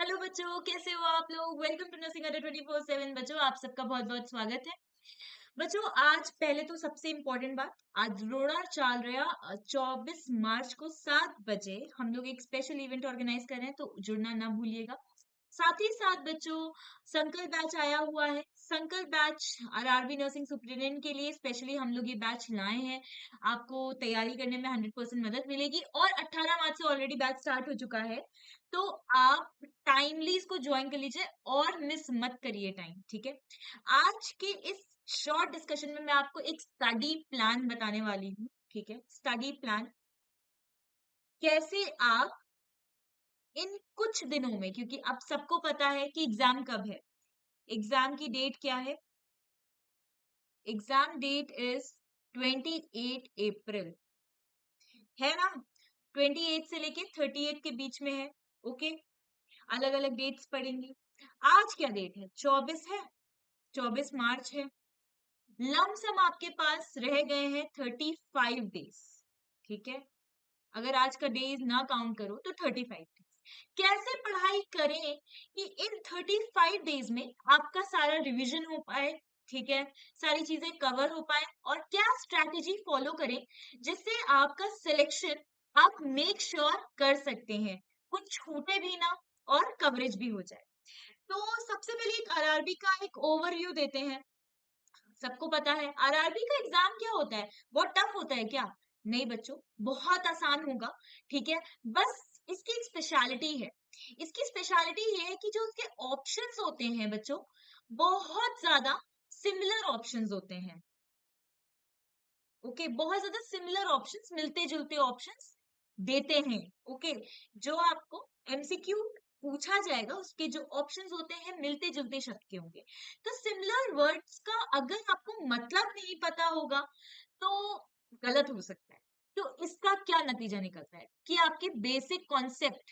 Hello बच्चों, कैसे हो आप लोग। वेलकम टू नर्सिंग अड्डा 24/7। बच्चों, आप सबका बहुत बहुत स्वागत है। बच्चों, आज पहले तो सबसे इम्पोर्टेंट बात, आज रोड़ा चाल रहा 24 मार्च को 7 बजे हम लोग एक स्पेशल इवेंट ऑर्गेनाइज कर रहे हैं, तो जुड़ना ना भूलिएगा। साथ ही साथ बच्चों, संकल्प बैच आया हुआ है। संकल्प बैच आरआरबी नर्सिंग सुपरिटेंडेंट के लिए स्पेशली हम लोग ये बैच लाए हैं। आपको तैयारी करने में 100% मदद मिलेगी और 18 मार्च से ऑलरेडी बैच स्टार्ट हो चुका है। तो आप टाइमली इसको ज्वाइन कर लीजिए और मिस मत करिए टाइम, ठीक है। आज के इस शॉर्ट डिस्कशन में मैं आपको एक स्टडी प्लान बताने वाली हूँ, ठीक है। स्टडी प्लान कैसे आप इन कुछ दिनों में, क्योंकि अब सबको पता है कि एग्जाम कब है। एग्जाम की डेट क्या है? एग्जाम डेट इज 28 अप्रैल, है ना। 28 से लेके 38 के बीच में है। ओके, अलग अलग डेट्स पढ़ेंगी। आज क्या डेट है? 24 है, 24 मार्च है। लमसम आपके पास रह गए हैं 35 डेज, ठीक है। अगर आज का डेज ना काउंट करो तो 35 डेज। कैसे पढ़ाई करें कि इन 35 डेज में आपका सारा रिवीजन हो पाए, ठीक है, सारी चीजें कवर हो पाए, और क्या स्ट्रैटेजी फॉलो करें जिससे आपका सिलेक्शन आप मेक श्योर कर सकते हैं, कुछ छूटे भी ना और कवरेज भी हो जाए। तो सबसे पहले एक आरआरबी का एक ओवरव्यू देते हैं। सबको पता है आरआरबी का एग्जाम क्या होता है। बहुत टफ होता है क्या? नहीं बच्चों, बहुत आसान होगा, ठीक है। बस इसकी एक स्पेशलिटी है। इसकी स्पेशलिटी ये है कि जो उसके ऑप्शंस होते हैं बच्चों, बहुत ज्यादा सिमिलर ऑप्शंस होते हैं। ओके, बहुत ज्यादा सिमिलर ऑप्शंस, मिलते जुलते ऑप्शंस देते हैं। ओके, जो आपको एमसीक्यू पूछा जाएगा उसके जो ऑप्शंस होते हैं मिलते जुलते शब्द के होंगे। तो सिमिलर वर्ड्स का अगर आपको मतलब नहीं पता होगा तो गलत हो सकता है। तो इसका क्या नतीजा निकलता है कि आपके बेसिक कॉन्सेप्ट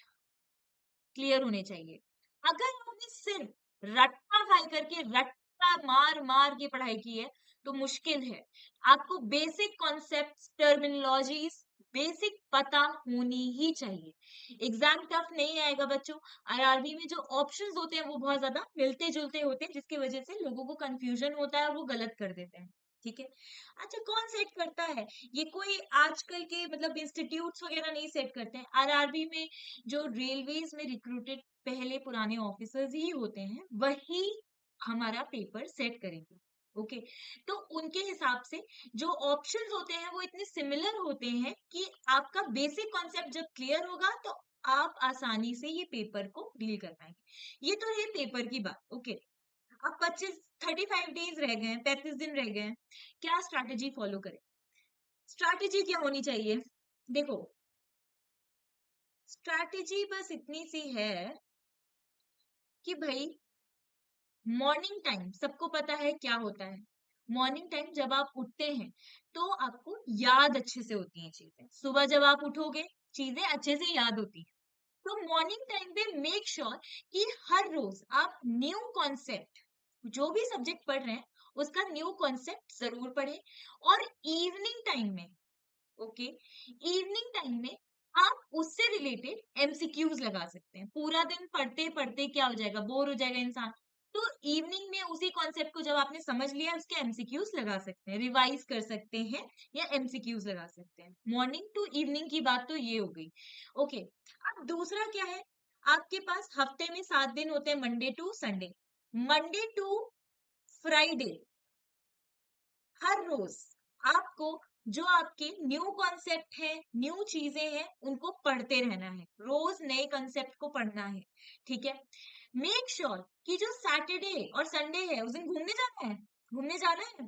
क्लियर होने चाहिए। अगर आपने सिर्फ रट्टा खाई करके, रट्टा मार मार के पढ़ाई की है तो मुश्किल है। आपको बेसिक कॉन्सेप्ट, टर्मिनोलॉजीज बेसिक पता होनी ही चाहिए। एग्जाम टफ नहीं आएगा बच्चों। आरआरबी में जो ऑप्शंस होते हैं वो बहुत ज्यादा मिलते जुलते होते हैं, जिसकी वजह से लोगों को कंफ्यूजन होता है और वो गलत कर देते हैं, ठीक है। अच्छा, कौन सेट करता है? ये कोई आजकल के मतलब इंस्टीट्यूट्स वगैरह नहीं सेट करते हैं। आरआरबी में जो रेलवेज में रिक्रूटेड पहले पुराने ऑफिसर्स ही होते हैं, वही हमारा पेपर सेट करेंगे। ओके, तो उनके हिसाब से जो ऑप्शंस होते हैं वो इतने सिमिलर होते हैं कि आपका बेसिक कॉन्सेप्ट जब क्लियर होगा तो आप आसानी से ये पेपर को डील कर पाएंगे। ये तो है पेपर की बात। ओके, अब 35 डेज रह गए हैं, 35 दिन रह गए हैं। क्या स्ट्रैटेजी फॉलो करें? स्ट्रैटेजी क्या होनी चाहिए? देखो, स्ट्रैटेजी बस इतनी सी है कि भाई मॉर्निंग टाइम सबको पता है क्या होता है। मॉर्निंग टाइम जब आप उठते हैं तो आपको याद अच्छे से होती हैं चीजें। सुबह जब आप उठोगे चीजें अच्छे से याद होती हैं। तो मॉर्निंग टाइम पे मेक श्योर कि हर रोज आप न्यू कॉन्सेप्ट, जो भी सब्जेक्ट पढ़ रहे हैं उसका न्यू कॉन्सेप्ट जरूर पढ़ें। और इवनिंग टाइम में, ओके, इवनिंग टाइम में आप उससे रिलेटेड एमसीक्यूज लगा सकते हैं। पूरा दिन पढ़ते पढ़ते क्या हो जाएगा, बोर हो जाएगा इंसान। तो इवनिंग में उसी कॉन्सेप्ट को जब आपने समझ लिया उसके एमसीक्यूज लगा सकते हैं, रिवाइज कर सकते हैं या एमसीक्यूज लगा सकते हैं। मॉर्निंग टू इवनिंग की बात तो ये हो गई। ओके, अब दूसरा क्या है? आपके पास हफ्ते में 7 दिन होते हैं, Monday to Sunday. Monday to Friday हर रोज आपको जो आपके न्यू कॉन्सेप्ट है, न्यू चीजें हैं, उनको पढ़ते रहना है। रोज नए कॉन्सेप्ट को पढ़ना है, ठीक है। मेक श्योर कि जो सैटरडे और संडे है उस दिन घूमने जाना है। घूमने जाना है?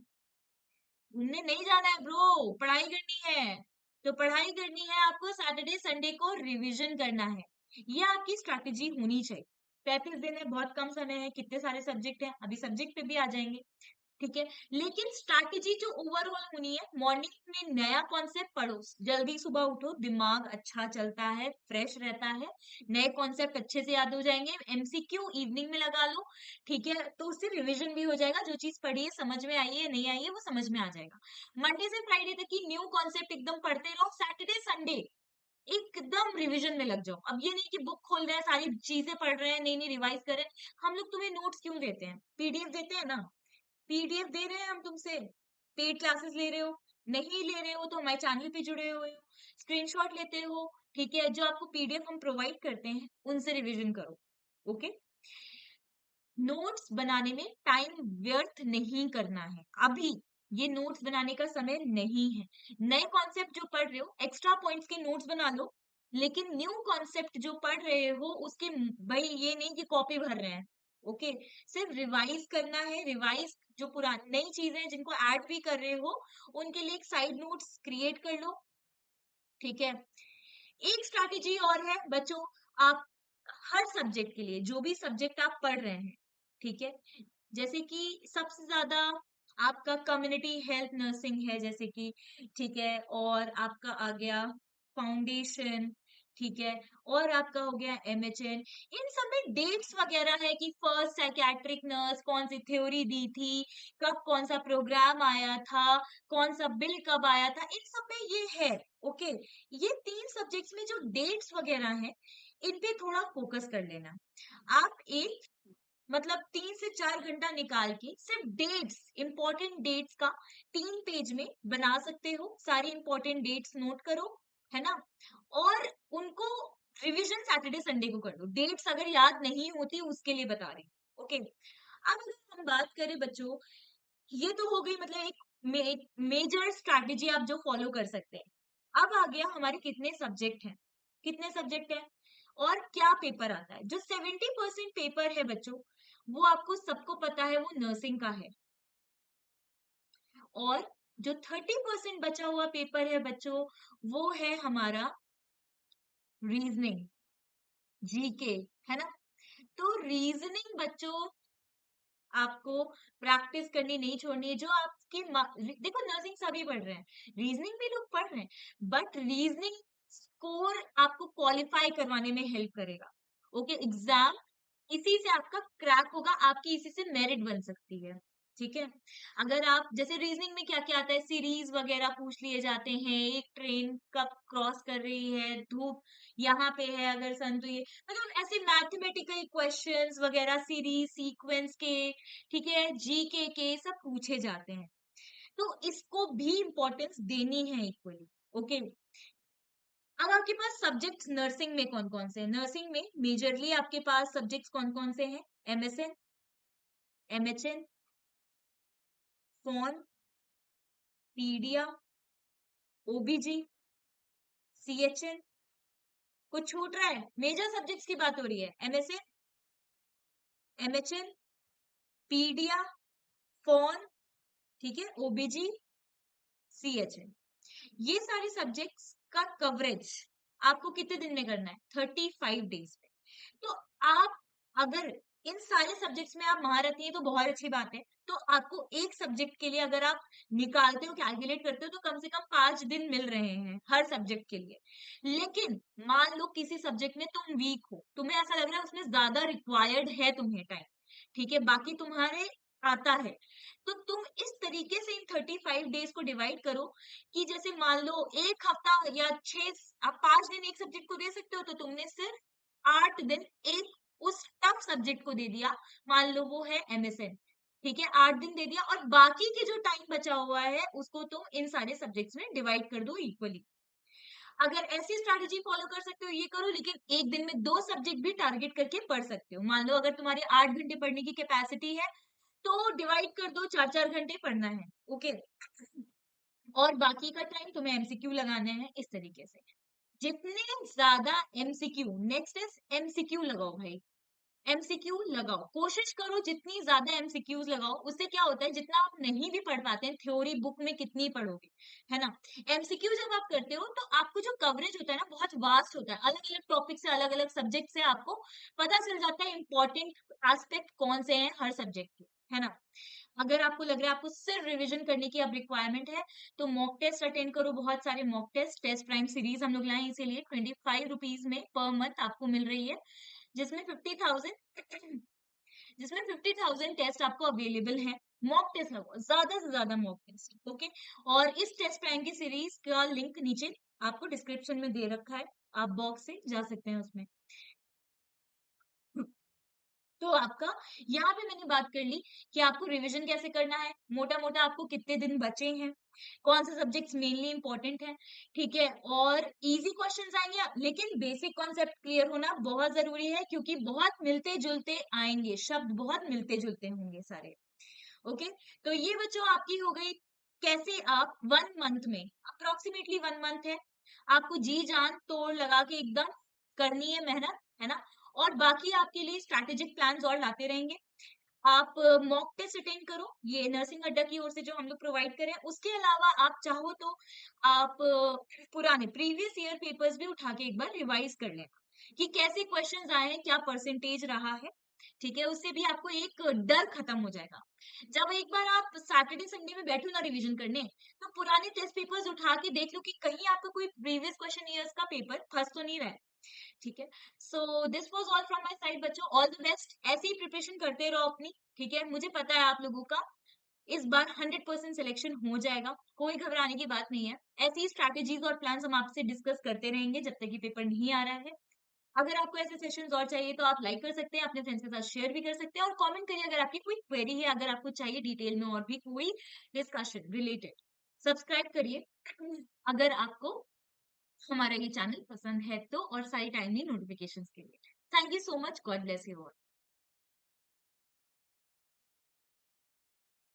घूमने नहीं जाना है ब्रो, पढ़ाई करनी है। तो पढ़ाई करनी है आपको, सैटरडे संडे को रिवीजन करना है। ये आपकी स्ट्रैटेजी होनी चाहिए। 35 दिन है, बहुत कम समय है, कितने सारे सब्जेक्ट हैं, अभी सब्जेक्ट पे भी आ जाएंगे, ठीक है। लेकिन स्ट्रैटेजी जो ओवरऑल होनी है, मॉर्निंग में नया कॉन्सेप्ट पढ़ो, जल्दी सुबह उठो, दिमाग अच्छा चलता है, फ्रेश रहता है, नए कॉन्सेप्ट अच्छे से याद हो जाएंगे। एमसीक्यू इवनिंग में लगा लो, ठीक है, तो उससे रिवीजन भी हो जाएगा। जो चीज पढ़ी है समझ में आई है नहीं आई है वो समझ में आ जाएगा। मंडे से फ्राइडे तक की न्यू कॉन्सेप्ट एकदम पढ़ते रहो। सैटरडे संडे एकदम रिवीजन में लग जाओ। अब ये नहीं कि बुक खोल रहे हैं, सारी चीजें पढ़ रहे हैं, नई नई रिवाइज कर रहे हैं। हम लोग तुम्हें नोट्स क्यों देते हैं? पीडीएफ देते हैं ना, पीडीएफ दे रहे हैं हम तुमसे। पेड क्लासेस ले रहे हो, नहीं ले रहे हो तो हमारे चैनल पे जुड़े हुए हो, स्क्रीनशॉट लेते हो, ठीक है, जो आपको पीडीएफ हम प्रोवाइड करते हैं उनसे रिवीजन करो। ओके, नोट्स बनाने में टाइम व्यर्थ नहीं करना है। अभी ये नोट्स बनाने का समय नहीं है। नए कॉन्सेप्ट जो पढ़ रहे हो, एक्स्ट्रा पॉइंट्स के नोट्स बना लो, लेकिन न्यू कॉन्सेप्ट जो पढ़ रहे हो उसके भाई ये नहीं कि कॉपी भर रहे हैं। ओके, सिर्फ रिवाइज करना है। रिवाइज जो पुरानी नई चीजें हैं जिनको ऐड भी कर रहे हो, उनके लिए एक साइड नोट्स क्रिएट कर लो, ठीक है। एक स्ट्रैटेजी और है बच्चों, आप हर सब्जेक्ट के लिए, जो भी सब्जेक्ट आप पढ़ रहे हैं, ठीक है, जैसे कि सबसे ज्यादा आपका कम्युनिटी हेल्थ नर्सिंग है जैसे कि, ठीक है, और आपका आ गया फाउंडेशन, ठीक है, और आपका हो गया एमएचएन। इन सब में डेट्स वगैरह है कि फर्स्ट साइकियाट्रिक नर्स कौन सी थ्योरी दी थी, कब कौन सा प्रोग्राम आया था, कौन सा बिल कब आया था, इन सब में ये है। ओके, ये 3 सब्जेक्ट्स में जो डेट्स वगैरह हैं, इन पे थोड़ा फोकस कर लेना। आप एक मतलब 3 से 4 घंटा निकाल के सिर्फ डेट्स, इंपॉर्टेंट डेट्स का 3 पेज में बना सकते हो। सारी इंपॉर्टेंट डेट्स नोट करो, है ना, और उनको रिवीजन सैटरडे संडे को कर दो। डेट्स अगर याद नहीं होती उसके लिए बता रही हूँ। ओके, अब अगर हम बात करें बच्चों, ये तो हो गई मतलब एक मेजर स्ट्रैटेजी आप जो फॉलो कर सकते हैं। अब आ गया हमारे कितने सब्जेक्ट हैं, कितने सब्जेक्ट हैं और क्या पेपर आता है। जो 70% पेपर है बच्चों, वो आपको सबको पता है, वो नर्सिंग का है। और जो 30% बचा हुआ पेपर है बच्चों, वो है हमारा रीजनिंग, जीके, है ना। तो रीजनिंग बच्चों आपको प्रैक्टिस करनी नहीं छोड़नी है। जो आपके देखो, नर्सिंग सभी पढ़ रहे हैं, रीजनिंग भी लोग पढ़ रहे हैं, बट रीजनिंग स्कोर आपको क्वालिफाई करवाने में हेल्प करेगा। ओके, एग्जाम इसी से आपका क्रैक होगा, आपकी इसी से मेरिट बन सकती है, ठीक है। अगर आप जैसे रीजनिंग में क्या क्या आता है, सीरीज वगैरह पूछ लिए जाते हैं, एक ट्रेन कब क्रॉस कर रही है, धूप यहाँ पे है अगर सन, तो ये मतलब ऐसे मैथमेटिकल क्वेश्चंस वगैरह सीरीज सीक्वेंस के, ठीक है, जीके के सब पूछे जाते हैं। तो इसको भी इंपॉर्टेंस देनी है इक्वली। ओके, अब आपके पास सब्जेक्ट्स नर्सिंग में कौन कौन से हैं? नर्सिंग में मेजरली आपके पास सब्जेक्ट्स कौन कौन से हैं? MSN, MHN, FON, pedia, OBG, CHN. कुछ छूट रहा है? मेजर सब्जेक्ट्स की बात हो रही है, एमएसएन, एमएचएन, पीडिया, फोन, ठीक है, ओबीजी, सीएचएन। ये सारे सब्जेक्ट्स का कवरेज आपको कितने दिन में करना है? 35 डेज में। तो आप अगर इन सारे सब्जेक्ट्स में आप महारत हैं तो बहुत अच्छी बात है। तो आपको एक सब्जेक्ट के लिए अगर आप निकालते हो, कैलकुलेट करते हो, तो कम से कम 5 दिन मिल रहे हैं हर सब्जेक्ट के लिए। लेकिन मान लो किसी सब्जेक्ट में तुम वीक हो, तुम्हें ऐसा लग रहा है उसमें ज्यादा रिक्वायर्ड है तुम्हें टाइम, ठीक है, बाकी तुम्हारे आता है, तो तुम इस तरीके से इन 35 डेज को डिवाइड करो कि जैसे मान लो एक हफ्ता या 5 दिन एक सब्जेक्ट को दे सकते हो, तो तुमने सिर्फ 8 दिन एक उस टफ सब्जेक्ट को दे दिया। मान लो वो है एमएसएन, ठीक है, 8 दिन दे दिया, और बाकी के जो टाइम बचा हुआ है उसको तुम इन सारे सब्जेक्ट्स में डिवाइड कर दो इक्वली। अगर ऐसी स्ट्रैटेजी फॉलो कर सकते हो ये करो, लेकिन एक दिन में 2 सब्जेक्ट भी टारगेट करके पढ़ सकते हो। मान लो अगर तुम्हारी 8 घंटे पढ़ने की कैपेसिटी है, तो डिवाइड कर दो, 4 4 घंटे पढ़ना है। ओके, और बाकी का टाइम तुम्हें एमसीक्यू लगाने हैं इस तरीके से। जितने ज्यादा एमसीक्यू, नेक्स्ट इज एमसीक्यू लगाओ भाई, एमसीक्यू लगाओ, कोशिश करो जितनी ज्यादा एमसीक्यूज लगाओ। उससे क्या होता है, जितना आप नहीं भी पढ़ पाते हैं, थ्योरी बुक में कितनी पढ़ोगे, है ना। एमसीक्यू जब आप करते हो तो आपको जो कवरेज होता है ना, बहुत वास्ट होता है, अलग अलग टॉपिक से, अलग अलग सब्जेक्ट से आपको पता चल जाता है इंपॉर्टेंट एस्पेक्ट कौन से हैं हर सब्जेक्ट के, है ना। अगर आपको लग रहा है आपको सिर्फ रिवीजन करने की अब रिक्वायरमेंट है, तो मॉक टेस्ट अटेंड करो, बहुत सारे mock test, test prime series हम लोग लाए इसीलिए 25 रुपीज में पर मंथ आपको मिल रही है, जिसमें 50,000 जिसमें 50,000 टेस्ट आपको अवेलेबल है। मॉक टेस्ट लगो, ज्यादा से ज्यादा मॉक टेस्ट, ओके। और इस टेस्ट प्राइम की सीरीज का लिंक नीचे आपको डिस्क्रिप्शन में दे रखा है। आप बॉक्स से जा सकते हैं उसमें। तो आपका यहाँ पे मैंने बात कर ली कि आपको रिवीजन कैसे करना है, मोटा-मोटा आपको कितने दिन बचे हैं, कौन से सब्जेक्ट्स मेनली इंपॉर्टेंट हैं, ठीक है? और इजी क्वेश्चंस आएंगे, लेकिन बेसिक कॉन्सेप्ट क्लियर होना बहुत जरूरी है क्योंकि बहुत मिलते-जुलते आएंगे, शब्द बहुत मिलते-जुलते होंगे सारे। ओके, तो ये बच्चों आपकी हो गई कैसे आप 1 मंथ में, अप्रोक्सीमेटली 1 मंथ है, आपको जी जान तोड़ लगा के एकदम करनी है मेहनत, है ना? और बाकी आपके लिए स्ट्रैटेजिक प्लान्स और लाते रहेंगे। आप मॉक टेस्ट अटेंड करो, ये नर्सिंग अड्डा की ओर से जो हम लोग प्रोवाइड करें। उसके अलावा आप चाहो तो आप पुराने प्रीवियस ईयर पेपर्स भी उठा के एक बार रिवाइज कर लेना कि कैसे क्वेश्चंस आए हैं, क्या परसेंटेज रहा है, ठीक है? उससे भी आपको एक डर खत्म हो जाएगा। जब एक बार आप सैटरडे संडे में बैठो ना रिवीजन करने, तो पुराने टेस्ट पेपर्स उठा के देख लो कि कहीं आपका कोई प्रीवियस क्वेश्चन ईयर्स का पेपर फंस तो नहीं रहा है, ठीक है? So this was all from my side बच्चों, ऑल द बेस्ट, ऐसे ही प्रिपरेशन करते रहो अपनी, ठीक है? मुझे पता है आप लोगों का इस बार 100% सिलेक्शन हो जाएगा, कोई घबराने की बात नहीं है। ऐसी ही स्ट्रैटेजीज और प्लान्स हम आपसे डिस्कस करते रहेंगे जब तक कि पेपर नहीं आ रहा है। अगर आपको ऐसे सेशंस और चाहिए तो आप लाइक कर सकते हैं, अपने फ्रेंड्स के साथ शेयर भी कर सकते हैं और कमेंट करिए अगर आपकी कोई क्वेरी है, अगर आपको चाहिए डिटेल में और भी कोई डिस्कशन रिलेटेड। सब्सक्राइब करिए अगर आपको हमारा ये चैनल पसंद है तो, और सारी टाइमली नोटिफिकेशंस के लिए। Thank you so much, God bless you all.